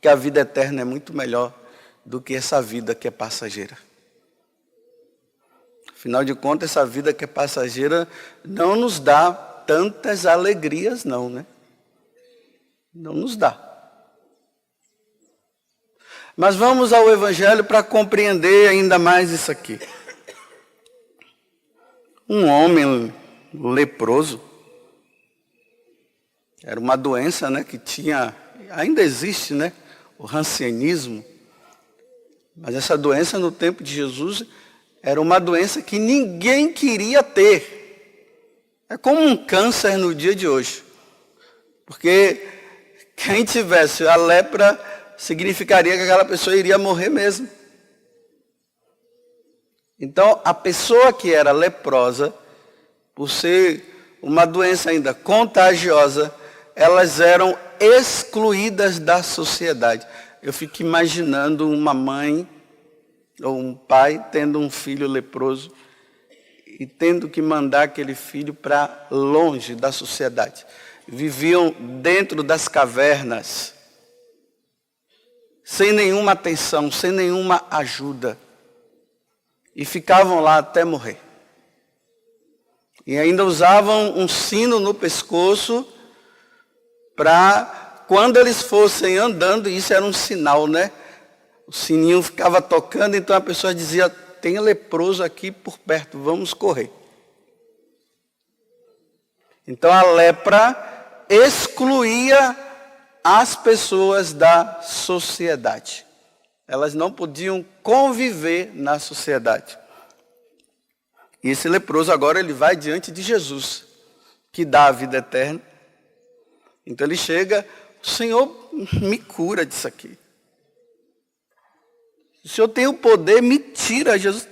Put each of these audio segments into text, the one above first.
que a vida eterna é muito melhor do que essa vida que é passageira. Afinal de contas, essa vida que é passageira não nos dá tantas alegrias, não, né? Não nos dá. Mas vamos ao Evangelho para compreender ainda mais isso aqui. Um homem leproso, era uma doença, né, que tinha, ainda existe, né, o rancianismo. Mas essa doença no tempo de Jesus era uma doença que ninguém queria ter. É como um câncer no dia de hoje. Porque quem tivesse a lepra significaria que aquela pessoa iria morrer mesmo. Então, a pessoa que era leprosa, por ser uma doença ainda contagiosa, elas eram excluídas da sociedade. Eu fico imaginando uma mãe ou um pai tendo um filho leproso e tendo que mandar aquele filho para longe da sociedade. Viviam dentro das cavernas, sem nenhuma atenção, sem nenhuma ajuda. E ficavam lá até morrer. E ainda usavam um sino no pescoço para, quando eles fossem andando, isso era um sinal, né? O sininho ficava tocando, então a pessoa dizia, tem leproso aqui por perto, vamos correr. Então a lepra excluía as pessoas da sociedade. Elas não podiam conviver na sociedade. E esse leproso agora ele vai diante de Jesus, que dá a vida eterna. Então ele chega, o Senhor me cura disso aqui. O Senhor tem o poder, me tira. Jesus,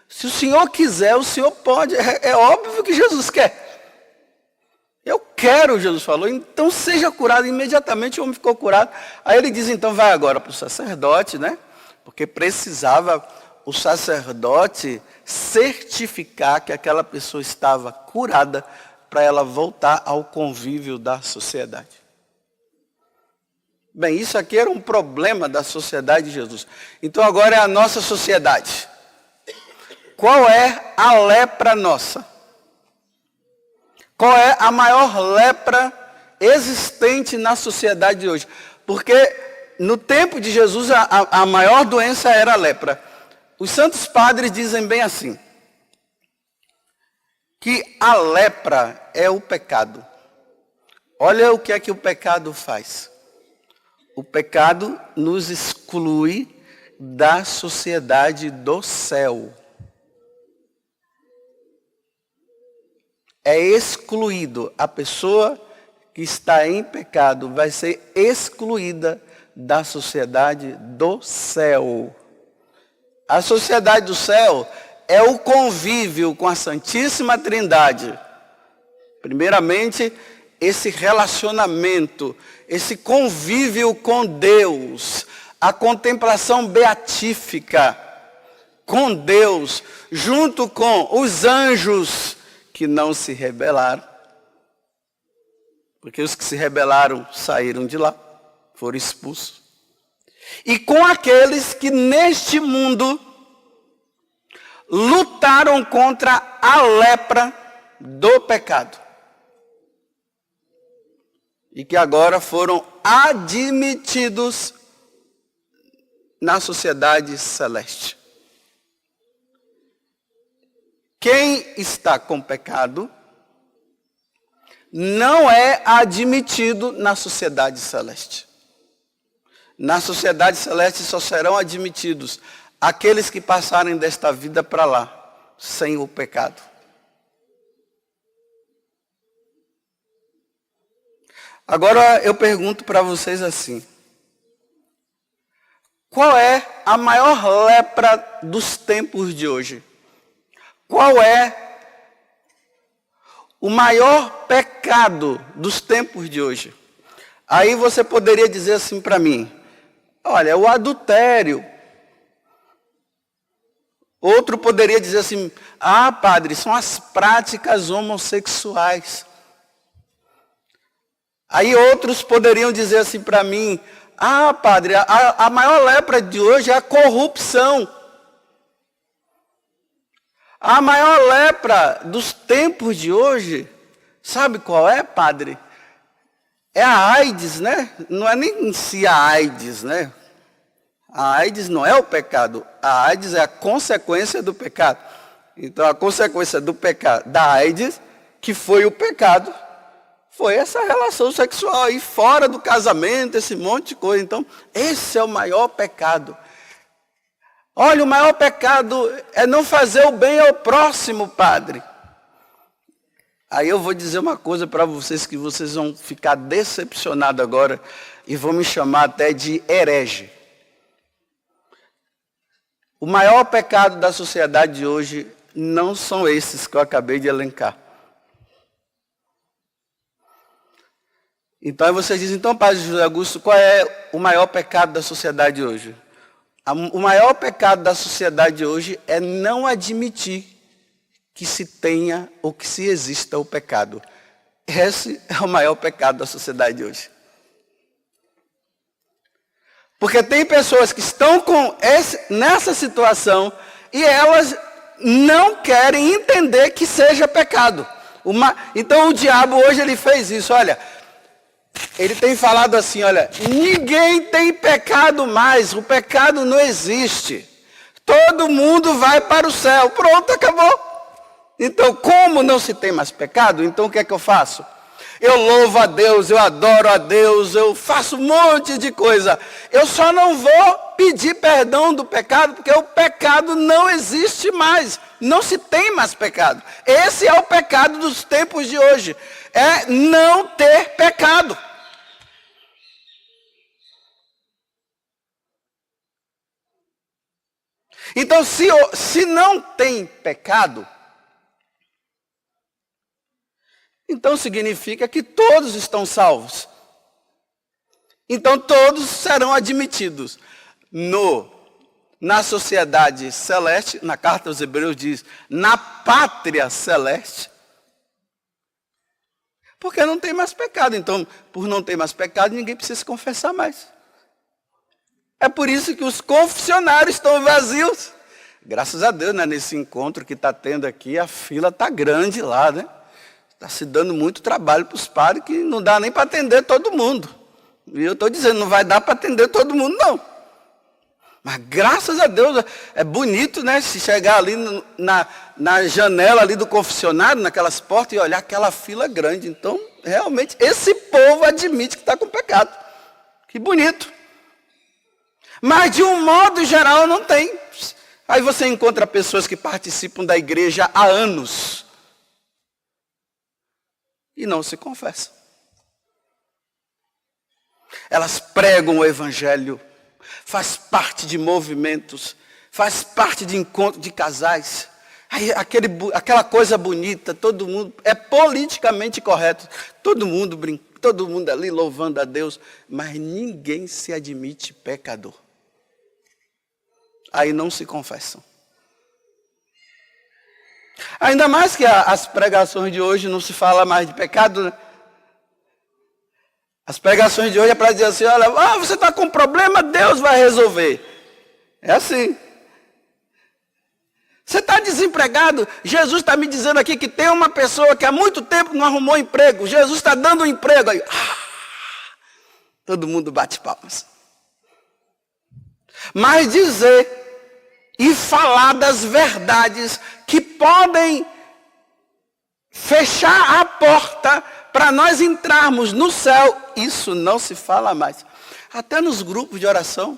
se o Senhor quiser, o Senhor pode. É óbvio que Jesus quer. Eu quero, Jesus falou, então seja curado. Imediatamente o homem ficou curado. Aí ele diz, então vai agora para o sacerdote, né? Porque precisava o sacerdote certificar que aquela pessoa estava curada para ela voltar ao convívio da sociedade. Bem, isso aqui era um problema da sociedade de Jesus. Então agora é a nossa sociedade. Qual é a lepra nossa? Qual é a maior lepra existente na sociedade de hoje? Porque no tempo de Jesus a maior doença era a lepra. Os santos padres dizem bem assim, que a lepra é o pecado. Olha o que é que o pecado faz. O pecado nos exclui da sociedade do céu. É excluído. A pessoa que está em pecado vai ser excluída da sociedade do céu. A sociedade do céu é o convívio com a Santíssima Trindade. Primeiramente, esse relacionamento, esse convívio com Deus, a contemplação beatífica com Deus, junto com os anjos que não se rebelaram, porque os que se rebelaram saíram de lá, foram expulsos. E com aqueles que neste mundo lutaram contra a lepra do pecado. E que agora foram admitidos na sociedade celeste. Quem está com pecado não é admitido na sociedade celeste. Na sociedade celeste só serão admitidos aqueles que passarem desta vida para lá, sem o pecado. Agora eu pergunto para vocês assim, qual é a maior lepra dos tempos de hoje? Qual é o maior pecado dos tempos de hoje? Aí você poderia dizer assim para mim, olha, o adultério. Outro poderia dizer assim, padre, são as práticas homossexuais. Aí outros poderiam dizer assim para mim, Ah, padre, a maior lepra de hoje é a corrupção. A maior lepra dos tempos de hoje, sabe qual é, padre? É a AIDS, né? Não é nem em si a AIDS, né? A AIDS não é o pecado. A AIDS é a consequência do pecado. Então, a consequência do pecado, da AIDS, que foi o pecado, foi essa relação sexual aí fora do casamento, esse monte de coisa. Então, esse é o maior pecado. Olha, o maior pecado é não fazer o bem ao próximo, padre. Aí eu vou dizer uma coisa para vocês que vocês vão ficar decepcionados agora e vão me chamar até de herege. O maior pecado da sociedade de hoje não são esses que eu acabei de elencar. Então aí vocês dizem, então, padre José Augusto, qual é o maior pecado da sociedade hoje? O maior pecado da sociedade hoje é não admitir que se tenha ou que se exista o pecado. Esse é o maior pecado da sociedade hoje. Porque tem pessoas que estão nessa situação e elas não querem entender que seja pecado. Então o diabo hoje ele fez isso, olha. Ele tem falado assim, olha, ninguém tem pecado mais, o pecado não existe. Todo mundo vai para o céu, pronto, acabou. Então, como não se tem mais pecado, então o que é que eu faço? Eu louvo a Deus, eu adoro a Deus, eu faço um monte de coisa. Eu só não vou pedir perdão do pecado, porque o pecado não existe mais. Não se tem mais pecado. Esse é o pecado dos tempos de hoje. É não ter pecado. Então, se não tem pecado, então significa que todos estão salvos. Então todos serão admitidos na sociedade celeste, na carta aos Hebreus diz, na pátria celeste. Porque não tem mais pecado. Então, por não ter mais pecado, ninguém precisa se confessar mais. É por isso que os confessionários estão vazios. Graças a Deus, né, nesse encontro que está tendo aqui, a fila está grande lá, né? Está se dando muito trabalho para os padres que não dá nem para atender todo mundo. E eu estou dizendo, não vai dar para atender todo mundo, não. Mas graças a Deus, é bonito, né? Se chegar ali na janela ali do confessionário, naquelas portas, e olhar aquela fila grande. Então, realmente, esse povo admite que está com pecado. Que bonito. Mas, de um modo geral, não tem. Aí você encontra pessoas que participam da igreja há anos e não se confessam. Elas pregam o evangelho, faz parte de movimentos, faz parte de encontro de casais. Aí, aquela coisa bonita, todo mundo, é politicamente correto. Todo mundo brinca, todo mundo ali louvando a Deus, mas ninguém se admite pecador. Aí não se confessam. Ainda mais que as pregações de hoje não se fala mais de pecado, né? As pregações de hoje é para dizer assim, olha, você está com um problema, Deus vai resolver. É assim. Você está desempregado, Jesus está me dizendo aqui que tem uma pessoa que há muito tempo não arrumou emprego. Jesus está dando um emprego aí. Todo mundo bate palmas. Mas dizer e falar das verdades que podem fechar a porta para nós entrarmos no céu, isso não se fala mais. Até nos grupos de oração,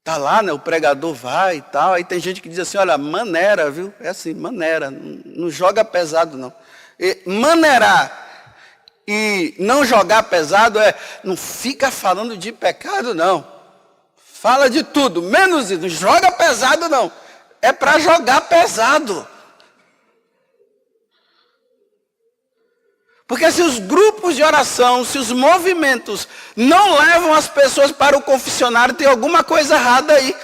tá lá, né, o pregador vai e tal, aí tem gente que diz assim, olha, maneira, viu? É assim, maneira, não joga pesado não. Maneirar e não jogar pesado não fica falando de pecado não. Fala de tudo, menos isso. Não joga pesado, não. É para jogar pesado. Porque se os grupos de oração, se os movimentos não levam as pessoas para o confessionário, tem alguma coisa errada aí.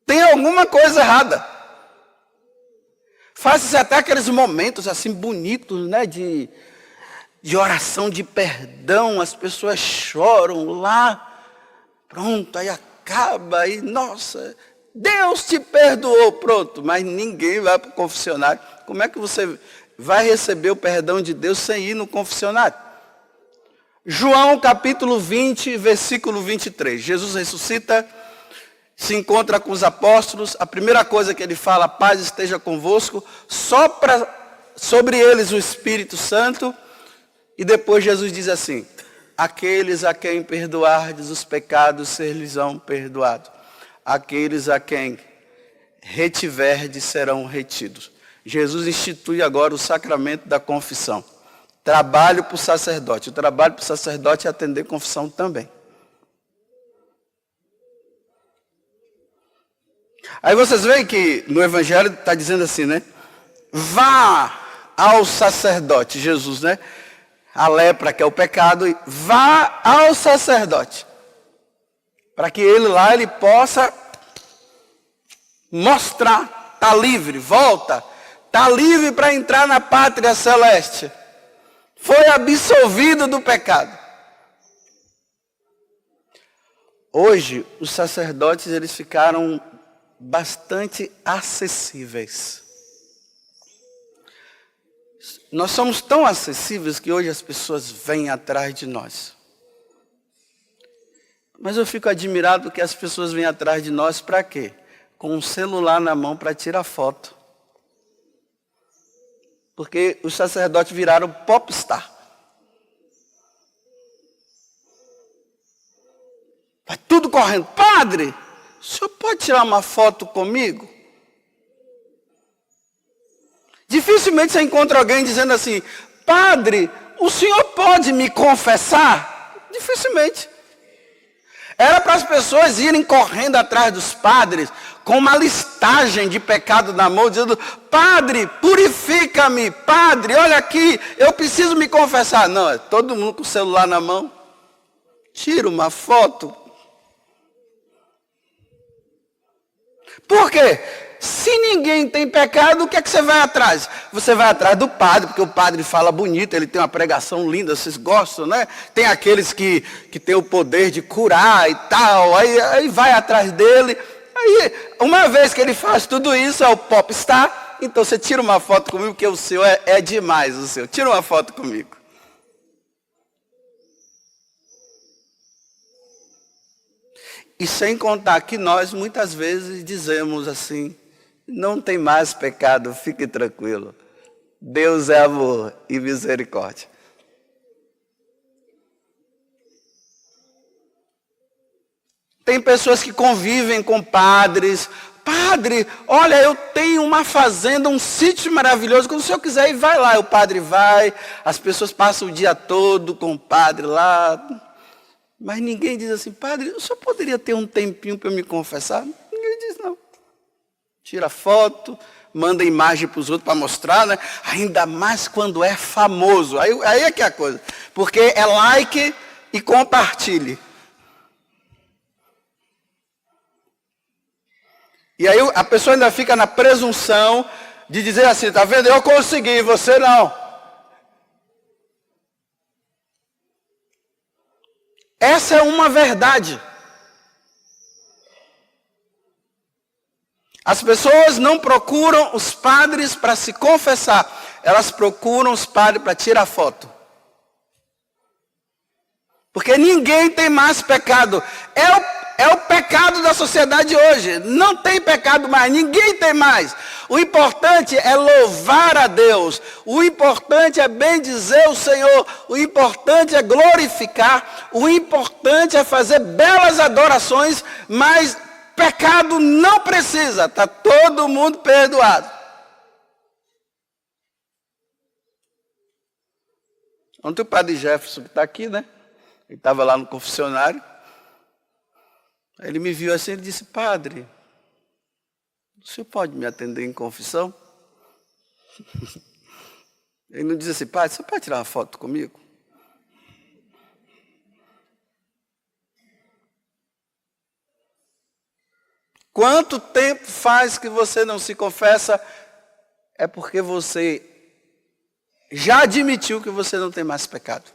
Tem alguma coisa errada. Faz-se até aqueles momentos assim bonitos, né, de de oração de perdão, as pessoas choram lá, pronto, aí acaba, e nossa, Deus te perdoou, pronto, mas ninguém vai para o confessionário. Como é que você vai receber o perdão de Deus sem ir no confessionário? João capítulo 20, versículo 23, Jesus ressuscita, se encontra com os apóstolos, a primeira coisa que ele fala, paz esteja convosco, sopra sobre eles o Espírito Santo, e depois Jesus diz assim, aqueles a quem perdoardes os pecados ser-lhes-ão perdoados, aqueles a quem retiverdes serão retidos. Jesus institui agora o sacramento da confissão, trabalho para o sacerdote, o trabalho para o sacerdote é atender confissão também. Aí vocês veem que no Evangelho está dizendo assim, né? Vá ao sacerdote, Jesus, né? A lepra, que é o pecado, e vá ao sacerdote. Para que ele possa mostrar, está livre, volta, está livre para entrar na pátria celeste. Foi absolvido do pecado. Hoje, os sacerdotes, eles ficaram bastante acessíveis. Nós somos tão acessíveis que hoje as pessoas vêm atrás de nós. Mas eu fico admirado porque as pessoas vêm atrás de nós para quê? Com um celular na mão para tirar foto. Porque os sacerdotes viraram popstar. Vai tudo correndo. Padre, o senhor pode tirar uma foto comigo? Dificilmente você encontra alguém dizendo assim, padre, o senhor pode me confessar? Dificilmente. Era para as pessoas irem correndo atrás dos padres, com uma listagem de pecado na mão, dizendo, padre, purifica-me, padre, olha aqui, eu preciso me confessar. Não, é todo mundo com o celular na mão, tira uma foto. Por quê? Se ninguém tem pecado, o que é que você vai atrás? Você vai atrás do padre, porque o padre fala bonito, ele tem uma pregação linda, vocês gostam, né? Tem aqueles que tem o poder de curar e tal, aí vai atrás dele. Aí, uma vez que ele faz tudo isso, é o popstar, então você tira uma foto comigo, porque o seu é demais, o seu. Tira uma foto comigo. E sem contar que nós muitas vezes dizemos assim, não tem mais pecado, fique tranquilo. Deus é amor e misericórdia. Tem pessoas que convivem com padres. Padre, olha, eu tenho uma fazenda, um sítio maravilhoso. Quando o senhor quiser ir, vai lá. O padre vai, as pessoas passam o dia todo com o padre lá. Mas ninguém diz assim, padre, o senhor poderia ter um tempinho para me confessar? Ninguém diz não. Tira foto, manda imagem para os outros para mostrar, né? Ainda mais quando é famoso. Aí é que é a coisa. Porque é like e compartilhe. E aí a pessoa ainda fica na presunção de dizer assim, tá vendo? Eu consegui, você não. Essa é uma verdade. As pessoas não procuram os padres para se confessar. Elas procuram os padres para tirar foto. Porque ninguém tem mais pecado. É o pecado da sociedade hoje. Não tem pecado mais. Ninguém tem mais. O importante é louvar a Deus. O importante é bendizer o Senhor. O importante é glorificar. O importante é fazer belas adorações, mas pecado não precisa, está todo mundo perdoado. Ontem o padre Jefferson, que está aqui, né? Ele estava lá no confessionário. Aí ele me viu assim, ele disse, padre, o senhor pode me atender em confissão? Ele não disse assim, padre, você pode tirar uma foto comigo? Quanto tempo faz que você não se confessa? É porque você já admitiu que você não tem mais pecado.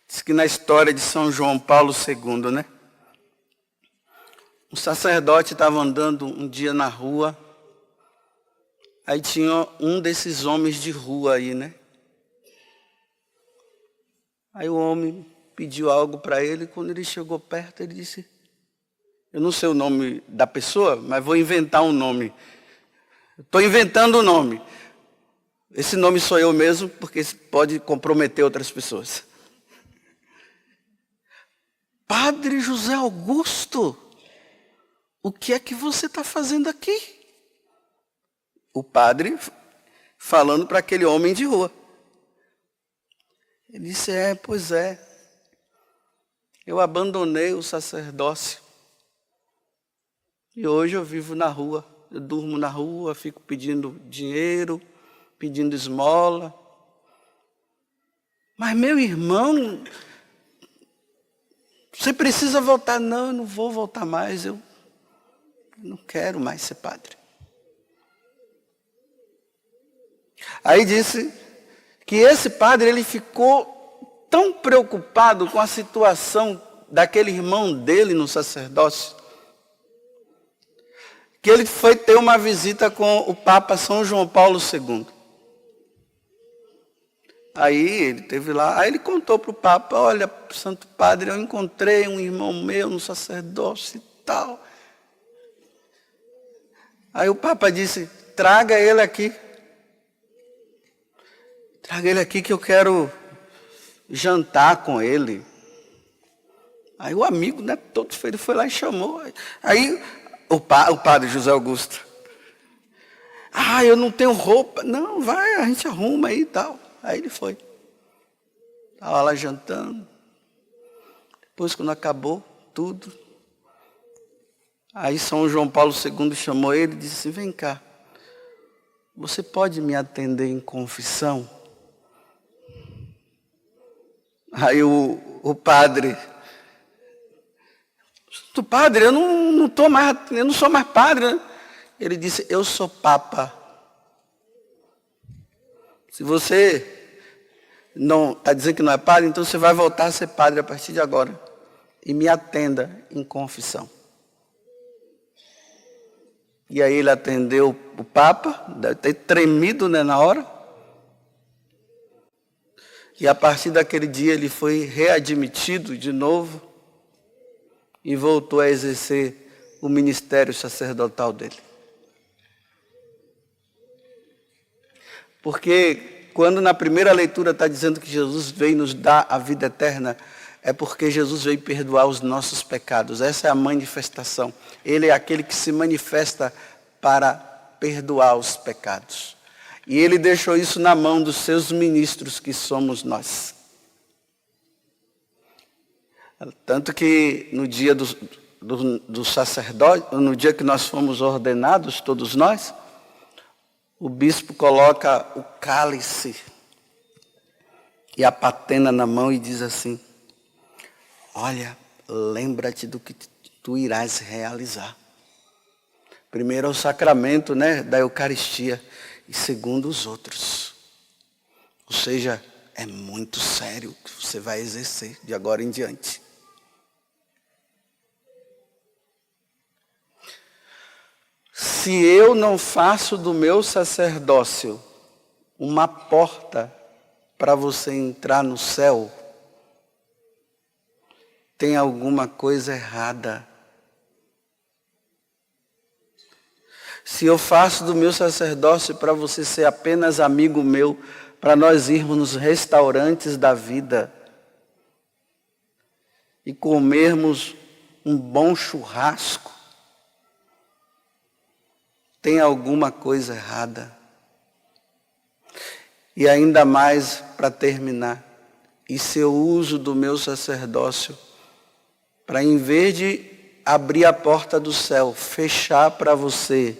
Diz que na história de São João Paulo II, né? Um sacerdote estava andando um dia na rua, aí tinha um desses homens de rua aí, né? Aí o homem pediu algo para ele, quando ele chegou perto, ele disse, eu não sei o nome da pessoa, mas vou inventar um nome. Estou inventando um nome. Esse nome sou eu mesmo, porque pode comprometer outras pessoas. Padre José Augusto, o que é que você está fazendo aqui? O padre falando para aquele homem de rua. Ele disse, pois é. Eu abandonei o sacerdócio. E hoje eu vivo na rua. Eu durmo na rua, fico pedindo dinheiro, pedindo esmola. Mas meu irmão, você precisa voltar. Não, eu não vou voltar mais. Eu não quero mais ser padre. Aí disse que esse padre, ele ficou tão preocupado com a situação daquele irmão dele no sacerdócio, que ele foi ter uma visita com o Papa São João Paulo II. Aí ele teve lá, aí ele contou para o Papa, olha, Santo Padre, eu encontrei um irmão meu no sacerdócio e tal. Aí o Papa disse, traga ele aqui. Traga ele aqui que eu quero jantar com ele. Aí o amigo, né, todo ele foi lá e chamou. Aí o padre José Augusto. Eu não tenho roupa. Não, vai, a gente arruma aí e tal. Aí ele foi. Estava lá jantando. Depois, quando acabou tudo, aí São João Paulo II chamou ele e disse assim, vem cá, você pode me atender em confissão? Aí o padre, padre, eu não sou mais padre, né? Ele disse, eu sou papa. Se você não está dizendo que não é padre, então você vai voltar a ser padre a partir de agora. E me atenda em confissão. E aí ele atendeu o Papa, deve ter tremido, né, na hora. E a partir daquele dia ele foi readmitido de novo e voltou a exercer o ministério sacerdotal dele. Porque quando na primeira leitura está dizendo que Jesus veio nos dar a vida eterna, é porque Jesus veio perdoar os nossos pecados. Essa é a manifestação. Ele é aquele que se manifesta para perdoar os pecados. E ele deixou isso na mão dos seus ministros, que somos nós. Tanto que no dia do sacerdote, no dia que nós fomos ordenados, todos nós, o bispo coloca o cálice e a patena na mão e diz assim, olha, lembra-te do que tu irás realizar. Primeiro é o sacramento, né, da Eucaristia. E segundo os outros. Ou seja, é muito sério o que você vai exercer de agora em diante. Se eu não faço do meu sacerdócio uma porta para você entrar no céu, tem alguma coisa errada. Se eu faço do meu sacerdócio para você ser apenas amigo meu, para nós irmos nos restaurantes da vida e comermos um bom churrasco, tem alguma coisa errada. E ainda mais, para terminar, e se eu uso do meu sacerdócio para, em vez de abrir a porta do céu, fechar para você,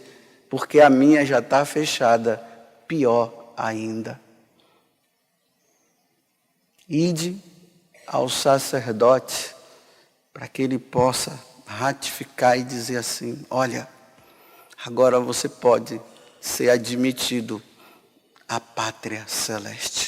porque a minha já está fechada, pior ainda. Ide ao sacerdote para que ele possa ratificar e dizer assim, olha, agora você pode ser admitido à pátria celeste.